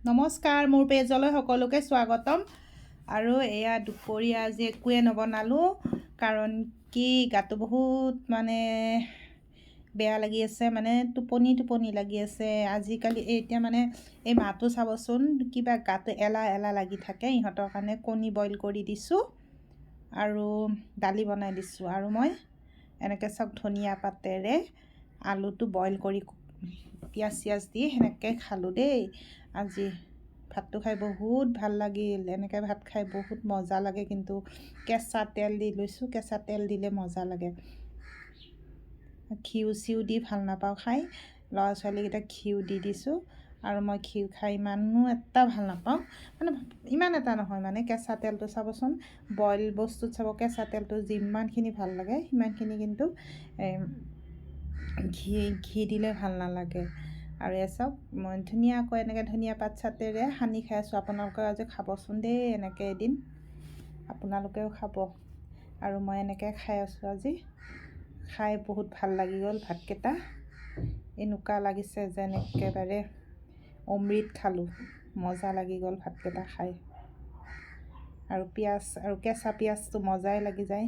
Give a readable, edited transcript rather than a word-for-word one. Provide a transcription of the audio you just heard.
নমস্কাৰ, মোৰ পেজলৈ সকলোকে স্বাগতম। আৰু এয়া দুপৰীয়া আজি একোৱে নবনালোঁ, কাৰণ কি গাটো বহুত বেয়া লাগি আছে, টোপনি লাগি আছে আজিকালি। এতিয়া এই মাহটো চাবচোন, কিবা গাটো এলাহ লাগি থাকে। ইহঁতৰ কাৰণে কণী বইল কৰি দিছোঁ আৰু দালি বনাই দিছোঁ, আৰু মই এনেকৈ চব ধনিয়া পাতেৰে আলুটো বইল কৰি পিঁয়াজ চিয়াজ দি সেনেকৈ খালোঁ দেই। আজি ভাতটো খাই বহুত ভাল লাগিল। এনেকৈ ভাত খাই বহুত মজা লাগে, কিন্তু কেঁচা তেল দি লৈছোঁ। কেঁচা তেল দিলে মজা লাগে। ঘিউ চিউ দি ভাল নাপাওঁ খাই, ল'ৰা ছোৱালীকেইটাক ঘিউ দি দিছোঁ, আৰু মই ঘিউ খাই ইমানো এটা ভাল নাপাওঁ। ইমান এটা নহয়, কেঁচা তেলটো চাবচোন, বইল বস্তুত চাব কেঁচা তেলটো যিমানখিনি ভাল লাগে সিমানখিনি কিন্তু ঘি দিলে ভাল নালাগে। আৰু এই চাওক, মই ধুনীয়াকৈ এনেকৈ ধনিয়া পাত চাতেৰে সানি খাই আছোঁ। আপোনালোকেও আজি খাবচোন দেই, এনেকৈ এদিন আপোনালোকেও খাব। আৰু মই এনেকৈ খাই আছোঁ আজি। খাই বহুত ভাল লাগি গ'ল ভাতকেইটা। এনেকুৱা লাগিছে যেন একেবাৰে অমৃত খালোঁ, মজা লাগি গ'ল ভাতকেইটা খাই। আৰু পিঁয়াজ আৰু কেঁচা পিঁয়াজটো মজাই লাগি যায়।